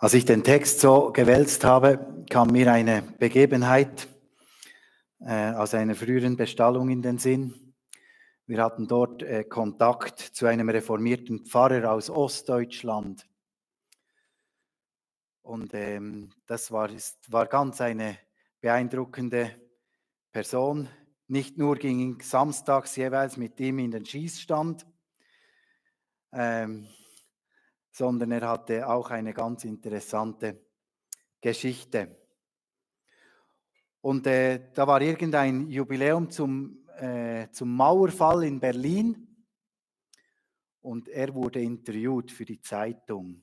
Als ich den Text so gewälzt habe, kam mir eine Begebenheit aus einer früheren Bestallung in den Sinn. Wir hatten dort Kontakt zu einem reformierten Pfarrer aus Ostdeutschland. Und das war ganz eine beeindruckende Person. Nicht nur ging ich samstags jeweils mit ihm in den Schießstand, sondern er hatte auch eine ganz interessante Geschichte. Und da war irgendein Jubiläum zum Mauerfall in Berlin und er wurde interviewt für die Zeitung.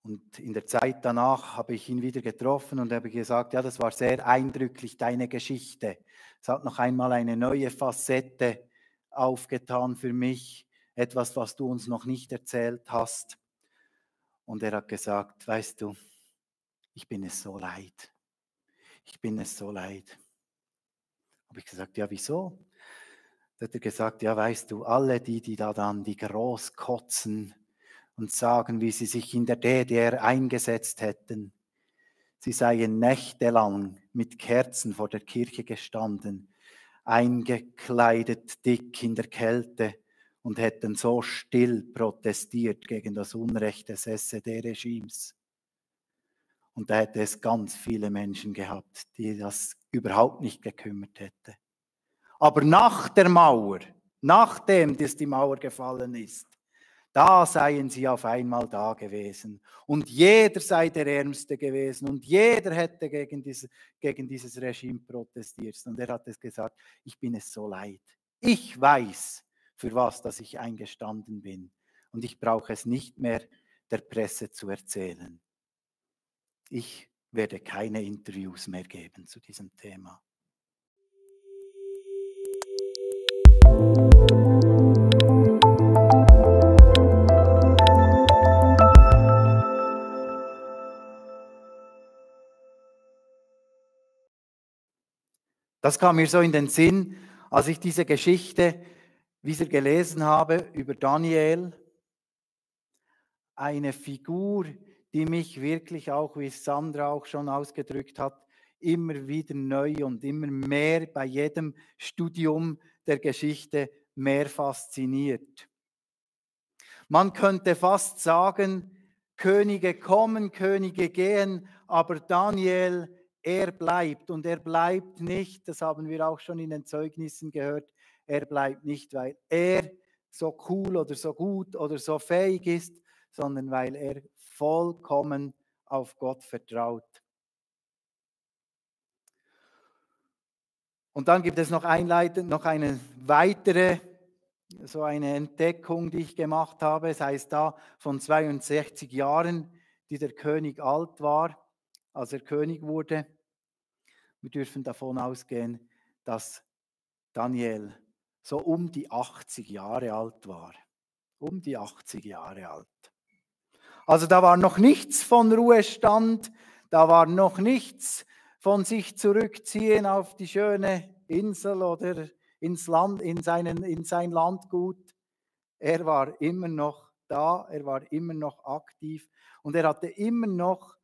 Und in der Zeit danach habe ich ihn wieder getroffen und habe gesagt, ja, das war sehr eindrücklich, deine Geschichte. Es hat noch einmal eine neue Facette aufgetan für mich, etwas, was du uns noch nicht erzählt hast. Und er hat gesagt, weißt du, ich bin es so leid. Ich bin es so leid. Habe ich gesagt, ja, wieso? Da hat er gesagt, ja, weißt du, alle die da dann die groß kotzen und sagen, wie sie sich in der DDR eingesetzt hätten. Sie seien nächtelang mit Kerzen vor der Kirche gestanden, eingekleidet dick in der Kälte und hätten so still protestiert gegen das Unrecht des SED-Regimes. Und da hätte es ganz viele Menschen gehabt, die das überhaupt nicht gekümmert hätte. Aber nach der Mauer, nachdem die Mauer gefallen ist, da seien sie auf einmal da gewesen. Und jeder sei der Ärmste gewesen und jeder hätte gegen dieses Regime protestiert. Und er hat es gesagt, ich bin es so leid. Ich weiß, für was dass ich eingestanden bin. Und ich brauche es nicht mehr der Presse zu erzählen. Ich werde keine Interviews mehr geben zu diesem Thema. Das kam mir so in den Sinn, als ich diese Geschichte wieder gelesen habe über Daniel. Eine Figur, die mich wirklich auch, wie Sandra auch schon ausgedrückt hat, immer wieder neu und immer mehr bei jedem Studium der Geschichte mehr fasziniert. Man könnte fast sagen, Könige kommen, Könige gehen, aber Daniel, er bleibt und er bleibt nicht, das haben wir auch schon in den Zeugnissen gehört, er bleibt nicht, weil er so cool oder so gut oder so fähig ist, sondern weil er vollkommen auf Gott vertraut. Und dann gibt es noch einleitend noch eine weitere, so eine Entdeckung, die ich gemacht habe. Es heißt da von 62 Jahren, die der König alt war, als er König wurde. Wir dürfen davon ausgehen, dass Daniel so um die 80 Jahre alt war. Um die 80 Jahre alt. Also da war noch nichts von Ruhestand, da war noch nichts von sich zurückziehen auf die schöne Insel oder ins Land, in sein Landgut. Er war immer noch da, er war immer noch aktiv und er hatte immer noch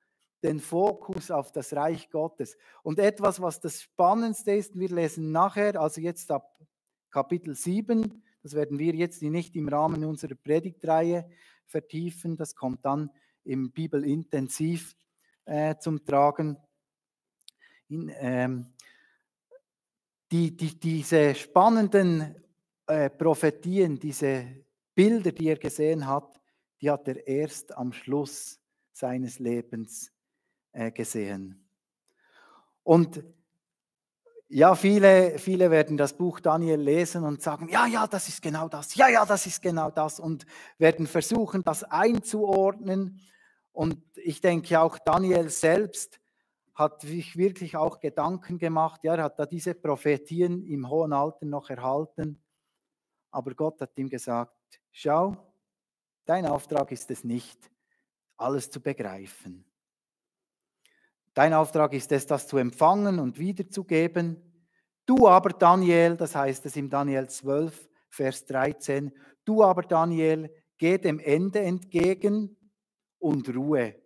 den Fokus auf das Reich Gottes. Und etwas, was das Spannendste ist, wir lesen nachher, also jetzt ab Kapitel 7, das werden wir jetzt nicht im Rahmen unserer Predigtreihe vertiefen, das kommt dann im Bibelintensiv zum Tragen. Diese spannenden Prophetien, diese Bilder, die er gesehen hat, die hat er erst am Schluss seines Lebens gesehen. Und ja, viele werden das Buch Daniel lesen und sagen, ja, das ist genau das, ja, das ist genau das und werden versuchen, das einzuordnen. Und ich denke auch Daniel selbst hat sich wirklich auch Gedanken gemacht, ja, er hat da diese Prophetien im hohen Alter noch erhalten, aber Gott hat ihm gesagt, schau, dein Auftrag ist es nicht, alles zu begreifen. Dein Auftrag ist es, das zu empfangen und wiederzugeben. Du aber, Daniel, das heißt es im Daniel 12, Vers 13, du aber, Daniel, geh dem Ende entgegen und Ruhe,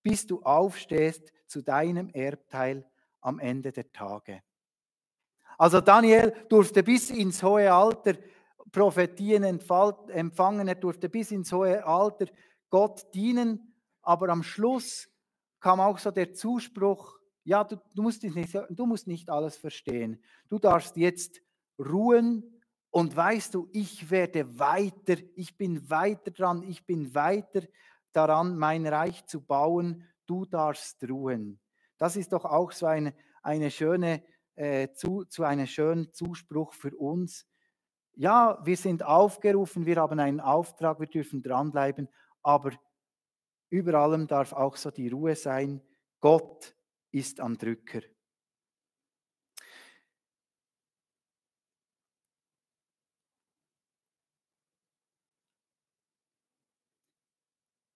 bis du aufstehst zu deinem Erbteil am Ende der Tage. Also Daniel durfte bis ins hohe Alter Prophetien empfangen, er durfte bis ins hohe Alter Gott dienen, aber am Schluss kam auch so der Zuspruch, ja, du musst nicht alles verstehen, du darfst jetzt ruhen und weißt du, ich werde weiter, ich bin weiter dran, ich bin weiter daran, mein Reich zu bauen, du darfst ruhen. Das ist doch auch so eine schöne zu einem schönen Zuspruch für uns. Ja, wir sind aufgerufen, wir haben einen Auftrag, wir dürfen dranbleiben, aber über allem darf auch so die Ruhe sein. Gott ist am Drücker.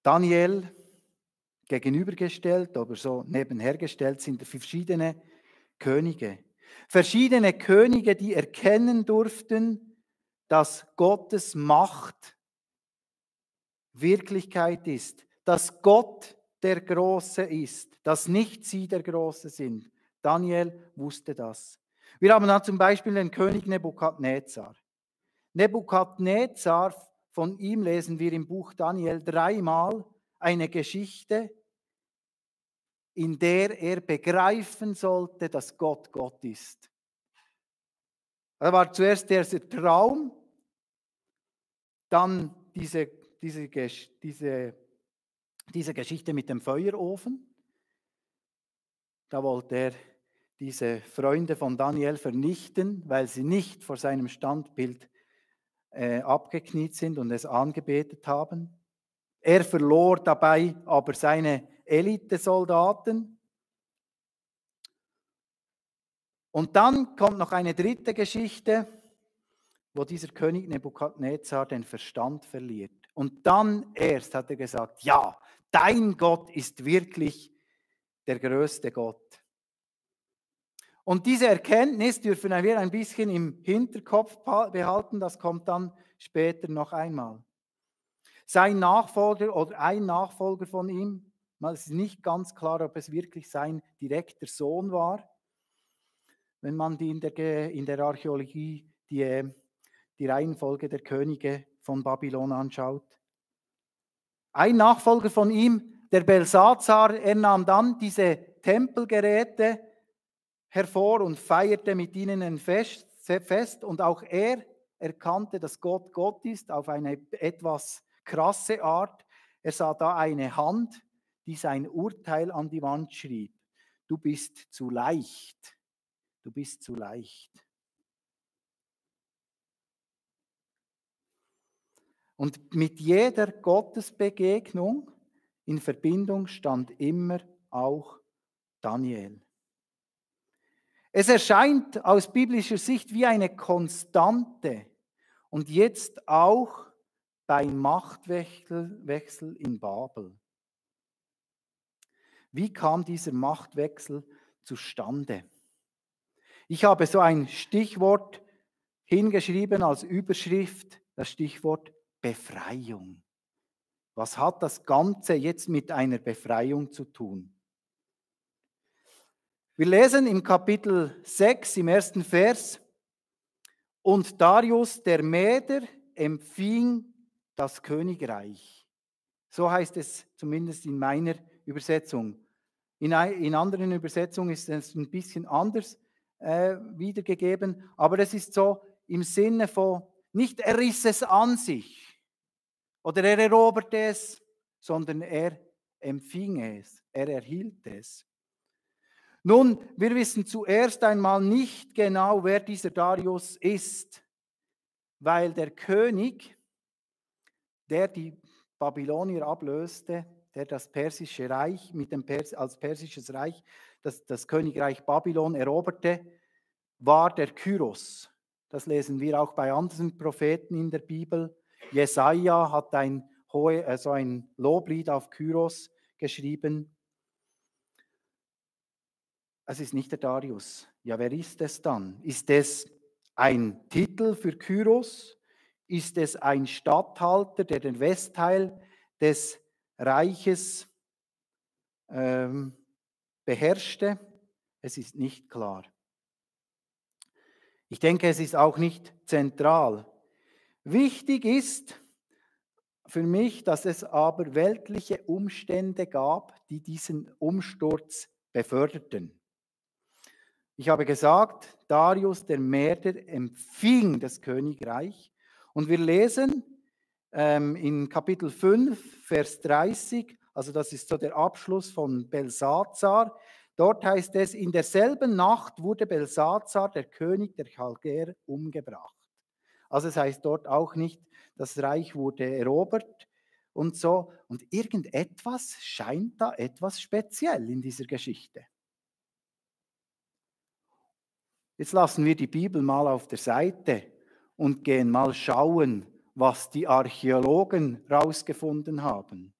Daniel gegenübergestellt oder so nebenhergestellt sind verschiedene Könige. Verschiedene Könige, die erkennen durften, dass Gottes Macht Wirklichkeit ist, dass Gott der Große ist, dass nicht sie der Große sind. Daniel wusste das. Wir haben dann zum Beispiel den König Nebukadnezar. Nebukadnezar, von ihm lesen wir im Buch Daniel 3-mal eine Geschichte, in der er begreifen sollte, dass Gott Gott ist. Da war zuerst der Traum, dann diese Geschichte mit dem Feuerofen. Da wollte er diese Freunde von Daniel vernichten, weil sie nicht vor seinem Standbild abgekniet sind und es angebetet haben. Er verlor dabei aber seine Elitesoldaten. Und dann kommt noch eine dritte Geschichte, wo dieser König Nebukadnezar den Verstand verliert. Und dann erst hat er gesagt, ja, dein Gott ist wirklich der größte Gott. Und diese Erkenntnis dürfen wir ein bisschen im Hinterkopf behalten, das kommt dann später noch einmal. Sein Nachfolger oder ein Nachfolger von ihm, es ist nicht ganz klar, ob es wirklich sein direkter Sohn war, wenn man in der Archäologie die Reihenfolge der Könige von Babylon anschaut. Ein Nachfolger von ihm, der Belsazar, er nahm dann diese Tempelgeräte hervor und feierte mit ihnen ein Fest und auch er erkannte, dass Gott Gott ist, auf eine etwas krasse Art. Er sah da eine Hand, die sein Urteil an die Wand schrieb. Du bist zu leicht. Du bist zu leicht. Und mit jeder Gottesbegegnung in Verbindung stand immer auch Daniel. Es erscheint aus biblischer Sicht wie eine Konstante und jetzt auch beim Machtwechsel in Babel. Wie kam dieser Machtwechsel zustande? Ich habe so ein Stichwort hingeschrieben als Überschrift, das Stichwort Befreiung. Was hat das Ganze jetzt mit einer Befreiung zu tun? Wir lesen im Kapitel 6, im ersten Vers, und Darius der Meder empfing das Königreich. So heißt es zumindest in meiner Übersetzung. In anderen Übersetzungen ist es ein bisschen anders wiedergegeben, aber es ist so im Sinne von, nicht er riss es an sich oder er eroberte es, sondern er empfing es, er erhielt es. Nun, wir wissen zuerst einmal nicht genau, wer dieser Darius ist, weil der König, der die Babylonier ablöste, der das persische Reich als persisches Reich, das Königreich Babylon eroberte, war der Kyros. Das lesen wir auch bei anderen Propheten in der Bibel. Jesaja hat ein Loblied auf Kyros geschrieben. Es ist nicht der Darius. Ja, wer ist es dann? Ist es ein Titel für Kyros? Ist es ein Statthalter, der den Westteil des Reiches beherrschte. Es ist nicht klar. Ich denke, es ist auch nicht zentral. Wichtig ist für mich, dass es aber weltliche Umstände gab, die diesen Umsturz beförderten. Ich habe gesagt, Darius der Meder empfing das Königreich und wir lesen in Kapitel 5, Vers 30, also das ist so der Abschluss von Belsazar. Dort heißt es, in derselben Nacht wurde Belsazar, der König der Chaldeer, umgebracht. Also es heißt dort auch nicht, das Reich wurde erobert und so. Und irgendetwas scheint da etwas speziell in dieser Geschichte. Jetzt lassen wir die Bibel mal auf der Seite und gehen mal schauen, was die Archäologen herausgefunden haben.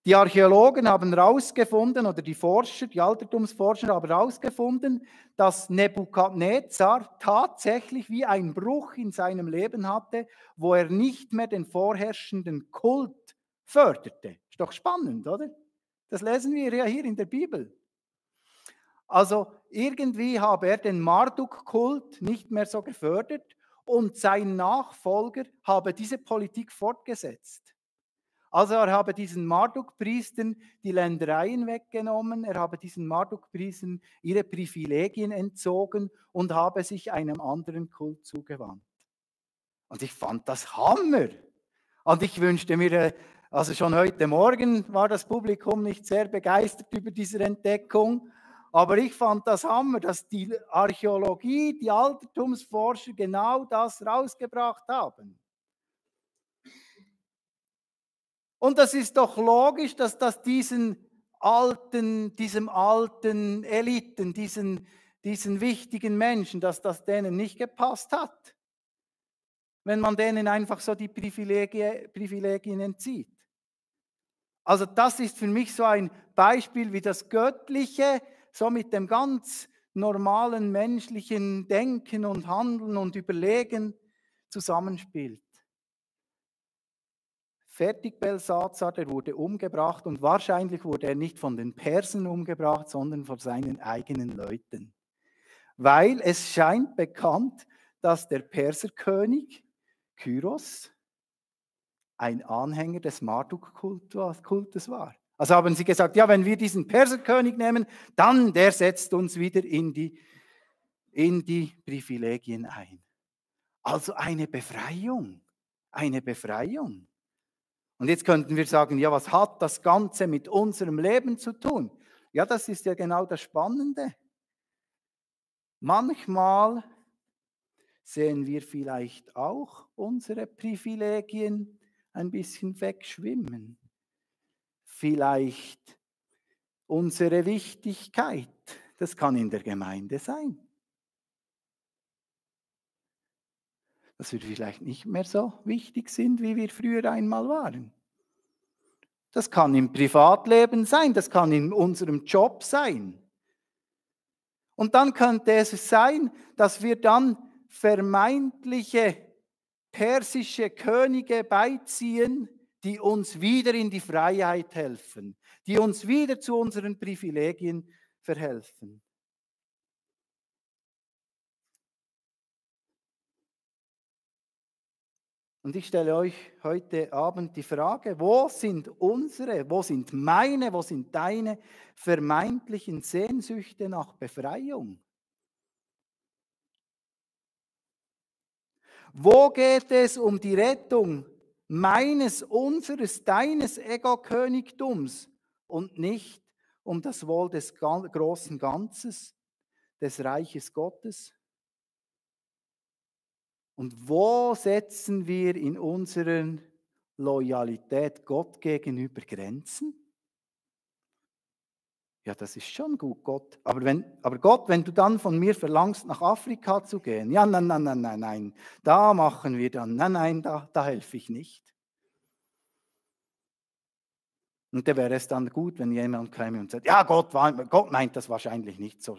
Die Archäologen haben herausgefunden, oder die Forscher, die Altertumsforscher haben herausgefunden, dass Nebukadnezar tatsächlich wie einen Bruch in seinem Leben hatte, wo er nicht mehr den vorherrschenden Kult förderte. Ist doch spannend, oder? Das lesen wir ja hier in der Bibel. Also irgendwie habe er den Marduk-Kult nicht mehr so gefördert und sein Nachfolger habe diese Politik fortgesetzt. Also er habe diesen Marduk-Priestern die Ländereien weggenommen, er habe diesen Marduk-Priestern ihre Privilegien entzogen und habe sich einem anderen Kult zugewandt. Und ich fand das Hammer. Und ich wünschte mir, also schon heute Morgen war das Publikum nicht sehr begeistert über diese Entdeckung, aber ich fand das Hammer, dass die Archäologie, die Altertumsforscher genau das rausgebracht haben. Und das ist doch logisch, dass das diesem alten Eliten, diesen wichtigen Menschen, dass das denen nicht gepasst hat, wenn man denen einfach so die Privilegien entzieht. Also das ist für mich so ein Beispiel, wie das Göttliche so mit dem ganz normalen menschlichen Denken und Handeln und Überlegen zusammenspielt. Fertig Belsazar, der wurde umgebracht und wahrscheinlich wurde er nicht von den Persern umgebracht, sondern von seinen eigenen Leuten. Weil es scheint bekannt, dass der Perserkönig Kyros ein Anhänger des Marduk-Kultes war. Also haben sie gesagt, ja, wenn wir diesen Perserkönig nehmen, dann der setzt uns wieder in die Privilegien ein. Also eine Befreiung, eine Befreiung. Und jetzt könnten wir sagen, ja, was hat das Ganze mit unserem Leben zu tun? Ja, das ist ja genau das Spannende. Manchmal sehen wir vielleicht auch unsere Privilegien ein bisschen wegschwimmen. Vielleicht unsere Wichtigkeit. Das kann in der Gemeinde sein. Dass wir vielleicht nicht mehr so wichtig sind, wie wir früher einmal waren. Das kann im Privatleben sein, das kann in unserem Job sein. Und dann könnte es sein, dass wir dann vermeintliche persische Könige beiziehen, die uns wieder in die Freiheit helfen, die uns wieder zu unseren Privilegien verhelfen. Und ich stelle euch heute Abend die Frage, wo sind meine, wo sind deine vermeintlichen Sehnsüchte nach Befreiung? Wo geht es um die Rettung meines, unseres, deines Ego-Königtums und nicht um das Wohl des großen Ganzes, des Reiches Gottes? Und wo setzen wir in unserer Loyalität Gott gegenüber Grenzen? Ja, das ist schon gut, Gott. Aber Gott, wenn du dann von mir verlangst, nach Afrika zu gehen, ja, nein, da machen wir dann, nein, da helfe ich nicht. Und da wäre es dann gut, wenn jemand käme und sagt, ja, Gott meint das wahrscheinlich nicht so,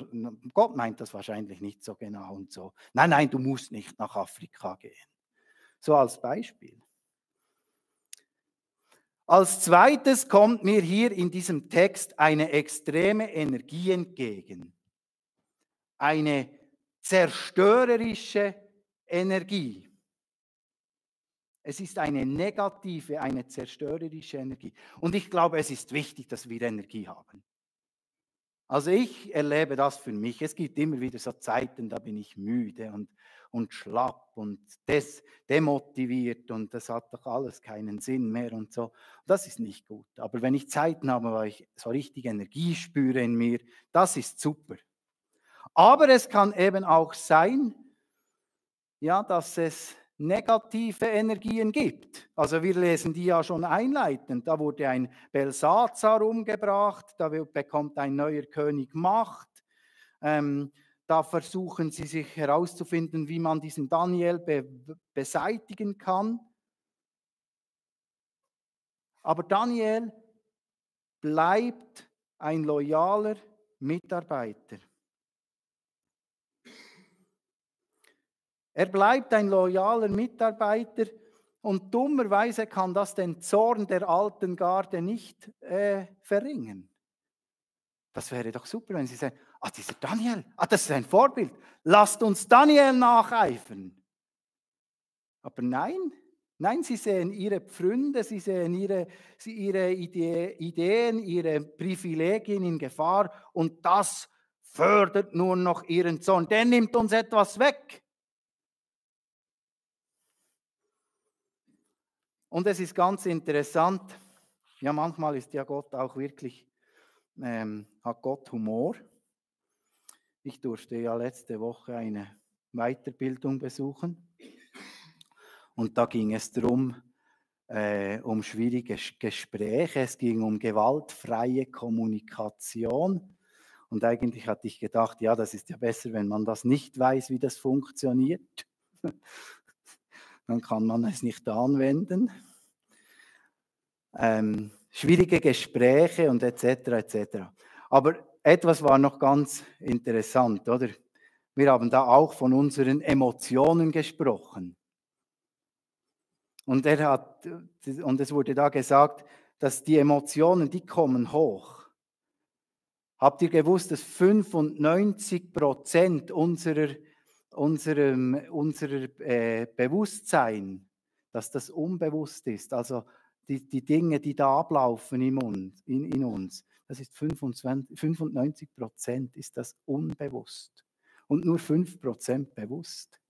Gott meint das wahrscheinlich nicht so genau und so. Nein, du musst nicht nach Afrika gehen. So als Beispiel. Als zweites kommt mir hier in diesem Text eine extreme Energie entgegen. Eine zerstörerische Energie. Es ist eine negative, eine zerstörerische Energie. Und ich glaube, es ist wichtig, dass wir Energie haben. Also ich erlebe das für mich. Es gibt immer wieder so Zeiten, da bin ich müde und schlapp und demotiviert und das hat doch alles keinen Sinn mehr und so. Das ist nicht gut. Aber wenn ich Zeiten habe, wo ich so richtig Energie spüre in mir, das ist super. Aber es kann eben auch sein, ja, dass es negative Energien gibt. Also wir lesen die ja schon einleitend. Da wurde ein Belsazar umgebracht, da bekommt ein neuer König Macht. Da versuchen sie sich herauszufinden, wie man diesen Daniel beseitigen kann. Aber Daniel bleibt ein loyaler Mitarbeiter. Er bleibt ein loyaler Mitarbeiter und dummerweise kann das den Zorn der alten Garde nicht verringern. Das wäre doch super, wenn Sie sagen, dieser Daniel, das ist ein Vorbild, lasst uns Daniel nacheifern. Aber nein, sie sehen ihre Pfründe, sie sehen ihre Ideen, ihre Privilegien in Gefahr und das fördert nur noch ihren Zorn. Der nimmt uns etwas weg. Und es ist ganz interessant, ja manchmal ist ja Gott auch wirklich, hat Gott Humor. Ich durfte ja letzte Woche eine Weiterbildung besuchen und da ging es darum, um schwierige Gespräche, es ging um gewaltfreie Kommunikation und eigentlich hatte ich gedacht, ja das ist ja besser, wenn man das nicht weiß, wie das funktioniert. Dann kann man es nicht anwenden. Schwierige Gespräche und etc. Aber etwas war noch ganz interessant, oder? Wir haben da auch von unseren Emotionen gesprochen. Und es wurde da gesagt, dass die Emotionen, die kommen hoch. Habt ihr gewusst, dass 95% unserer Bewusstsein, dass das unbewusst ist, also die Dinge, die da ablaufen in uns, das ist 95% ist das unbewusst und nur 5% bewusst.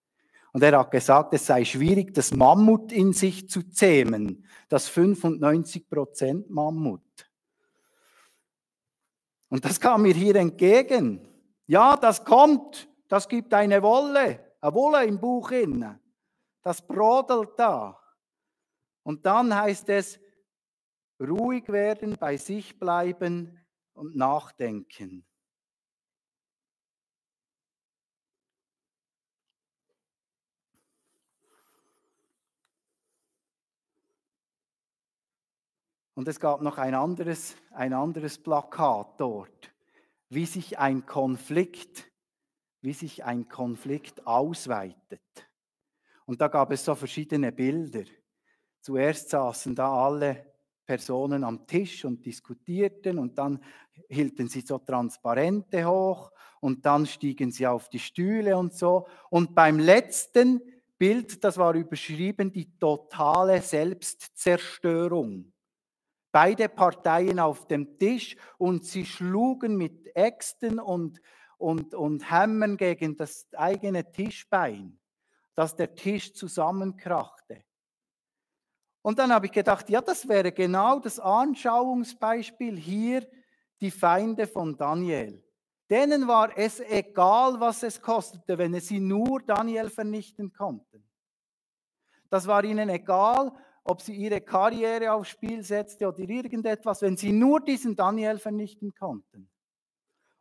Und er hat gesagt, es sei schwierig, das Mammut in sich zu zähmen, das 95% Mammut. Und das kam mir hier entgegen. Ja, das kommt, das gibt eine Wolle im Buch inne. Das brodelt da. Und dann heißt es, ruhig werden, bei sich bleiben und nachdenken. Und es gab noch ein anderes Plakat dort, wie sich ein Konflikt ausweitet. Und da gab es so verschiedene Bilder. Zuerst saßen da alle Personen am Tisch und diskutierten und dann hielten sie so Transparente hoch und dann stiegen sie auf die Stühle und so. Und beim letzten Bild, das war überschrieben, die totale Selbstzerstörung. Beide Parteien auf dem Tisch und sie schlugen mit Äxten und Hämmern gegen das eigene Tischbein, dass der Tisch zusammenkrachte. Und dann habe ich gedacht, ja, das wäre genau das Anschauungsbeispiel hier, die Feinde von Daniel. Denen war es egal, was es kostete, wenn sie nur Daniel vernichten konnten. Das war ihnen egal, ob sie ihre Karriere aufs Spiel setzte oder irgendetwas, wenn sie nur diesen Daniel vernichten konnten.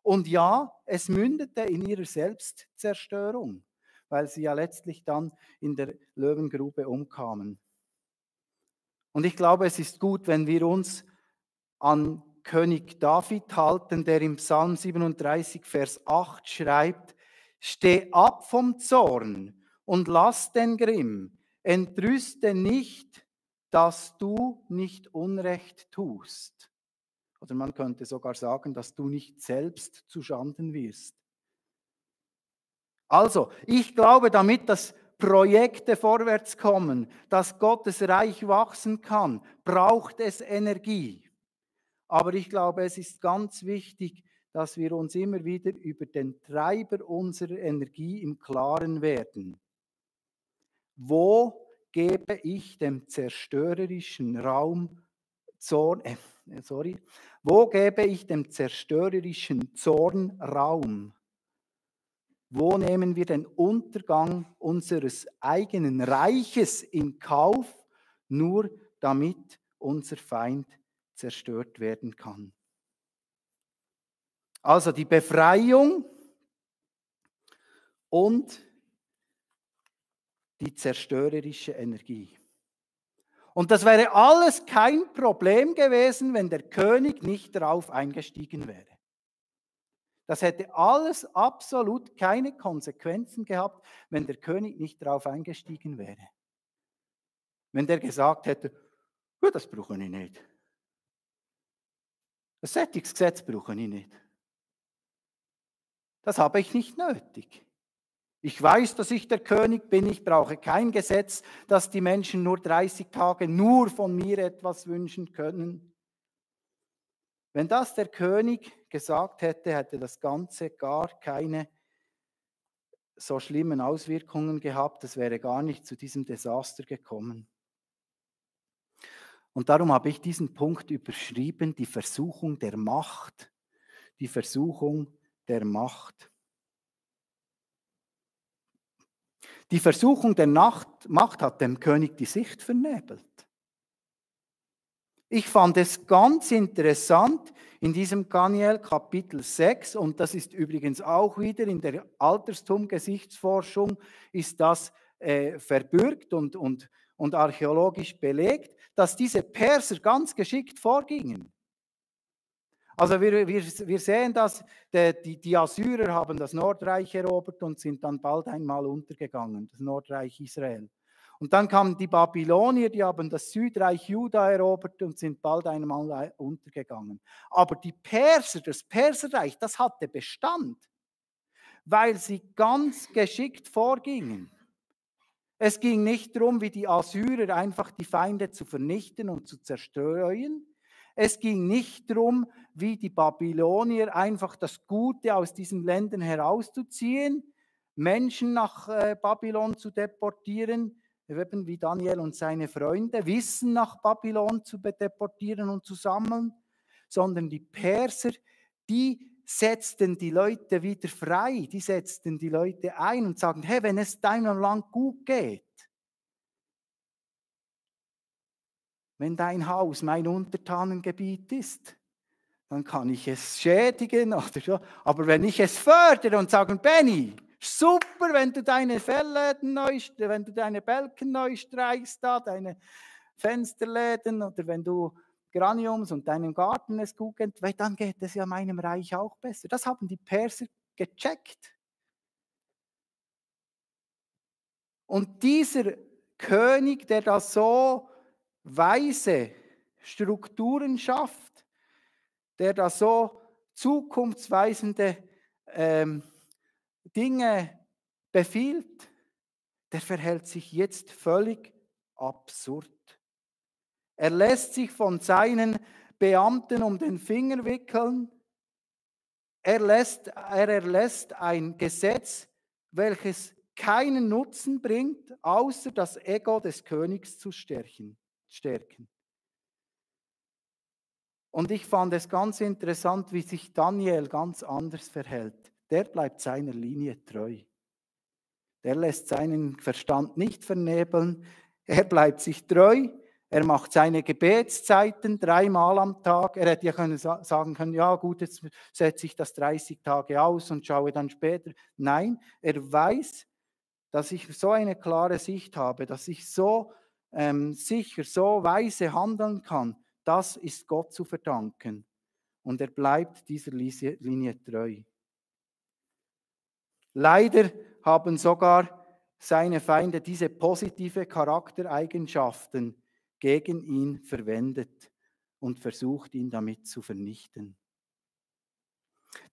Und ja, es mündete in ihrer Selbstzerstörung, weil sie ja letztlich dann in der Löwengrube umkamen. Und ich glaube, es ist gut, wenn wir uns an König David halten, der im Psalm 37, Vers 8 schreibt, steh ab vom Zorn und lass den Grimm, entrüste nicht dass du nicht Unrecht tust. Oder man könnte sogar sagen, dass du nicht selbst zuschanden wirst. Also, ich glaube, damit das Projekte vorwärts kommen, dass Gottes Reich wachsen kann, braucht es Energie. Aber ich glaube, es ist ganz wichtig, dass wir uns immer wieder über den Treiber unserer Energie im Klaren werden. Wo gebe ich dem zerstörerischen Wo gebe ich dem zerstörerischen Zorn Raum? Wo nehmen wir den Untergang unseres eigenen Reiches in Kauf, nur damit unser Feind zerstört werden kann? Also die Befreiung und die zerstörerische Energie. Und das wäre alles kein Problem gewesen, wenn der König nicht darauf eingestiegen wäre. Das hätte alles absolut keine Konsequenzen gehabt, wenn der König nicht darauf eingestiegen wäre. Wenn der gesagt hätte, das brauche ich nicht. Das Sättigungsgesetz brauche ich nicht. Das habe ich nicht nötig. Ich weiß, dass ich der König bin, ich brauche kein Gesetz, dass die Menschen nur 30 Tage nur von mir etwas wünschen können. Wenn das der König gesagt hätte, hätte das Ganze gar keine so schlimmen Auswirkungen gehabt, es wäre gar nicht zu diesem Desaster gekommen. Und darum habe ich diesen Punkt überschrieben, die Versuchung der Macht. Die Versuchung der Macht. Die Versuchung der Macht hat dem König die Sicht vernebelt. Ich fand es ganz interessant in diesem Daniel Kapitel 6, und das ist übrigens auch wieder in der Alterstum-Gesichtsforschung, ist das verbürgt und archäologisch belegt, dass diese Perser ganz geschickt vorgingen. Also wir sehen das, die Assyrer haben das Nordreich erobert und sind dann bald einmal untergegangen, das Nordreich Israel. Und dann kamen die Babylonier, die haben das Südreich Juda erobert und sind bald einmal untergegangen. Aber die Perser, das Perserreich, das hatte Bestand, weil sie ganz geschickt vorgingen. Es ging nicht darum, wie die Assyrer einfach die Feinde zu vernichten und zu zerstören. Es ging nicht darum, wie die Babylonier einfach das Gute aus diesen Ländern herauszuziehen, Menschen nach Babylon zu deportieren, eben wie Daniel und seine Freunde, Wissen nach Babylon zu deportieren und zu sammeln, sondern die Perser, die setzten die Leute wieder frei, die setzten die Leute ein und sagen, hey, wenn es deinem Land gut geht, wenn dein Haus mein Untertanengebiet ist, dann kann ich es schädigen oder so. Aber wenn ich es fördere und sage, Benni, super, wenn du deine Fellläden wenn du deine Balken neu streichst, da, deine Fensterläden, oder wenn du Graniums und deinem Garten es gut geht, weil dann geht es ja meinem Reich auch besser. Das haben die Perser gecheckt. Und dieser König, der da so weise Strukturen schafft, der da so zukunftsweisende Dinge befiehlt, der verhält sich jetzt völlig absurd. Er lässt sich von seinen Beamten um den Finger wickeln. Er erlässt ein Gesetz, welches keinen Nutzen bringt, außer das Ego des Königs zu stärken. Und ich fand es ganz interessant, wie sich Daniel ganz anders verhält. Der bleibt seiner Linie treu. Der lässt seinen Verstand nicht vernebeln. Er bleibt sich treu. Er macht seine Gebetszeiten 3-mal am Tag. Er hätte ja sagen können, ja gut, jetzt setze ich das 30 Tage aus und schaue dann später. Nein, er weiß, dass ich so eine klare Sicht habe, dass ich so sicher, so weise handeln kann. Das ist Gott zu verdanken. Und er bleibt dieser Linie treu. Leider haben sogar seine Feinde diese positive Charaktereigenschaften gegen ihn verwendet und versucht, ihn damit zu vernichten.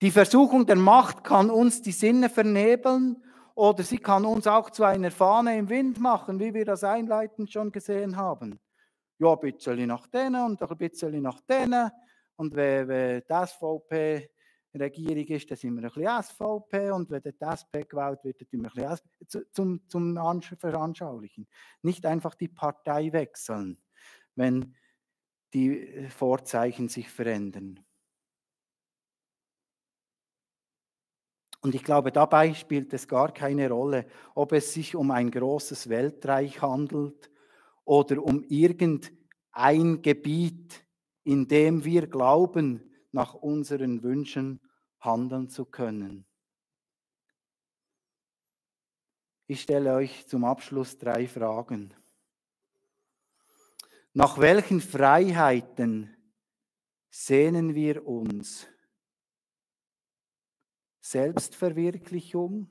Die Versuchung der Macht kann uns die Sinne vernebeln oder sie kann uns auch zu einer Fahne im Wind machen, wie wir das einleitend schon gesehen haben. Ja, ein bisschen nach denen und ein bisschen nach denen. Und wenn die SVP Regierung ist, dann sind wir ein bisschen SVP und wenn die SP gewählt wird, dann tun wir ein bisschen zum Veranschaulichen. Nicht einfach die Partei wechseln, wenn die Vorzeichen sich verändern. Und ich glaube, dabei spielt es gar keine Rolle, ob es sich um ein großes Weltreich handelt oder um irgendein Gebiet, in dem wir glauben, nach unseren Wünschen handeln zu können. Ich stelle euch zum Abschluss 3 Fragen. Nach welchen Freiheiten sehnen wir uns? Selbstverwirklichung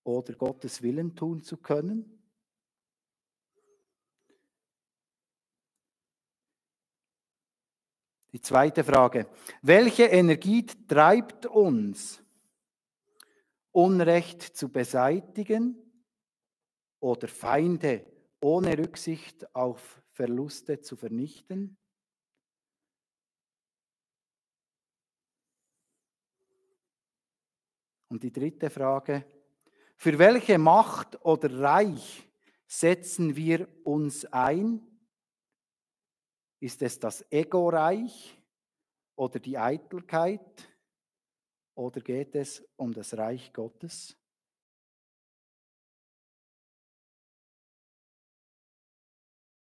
oder Gottes Willen tun zu können? Die zweite Frage. Welche Energie treibt uns, Unrecht zu beseitigen oder Feinde ohne Rücksicht auf Verluste zu vernichten? Und die dritte Frage. Für welche Macht oder Reich setzen wir uns ein? Ist es das Ego-Reich oder die Eitelkeit? Oder geht es um das Reich Gottes?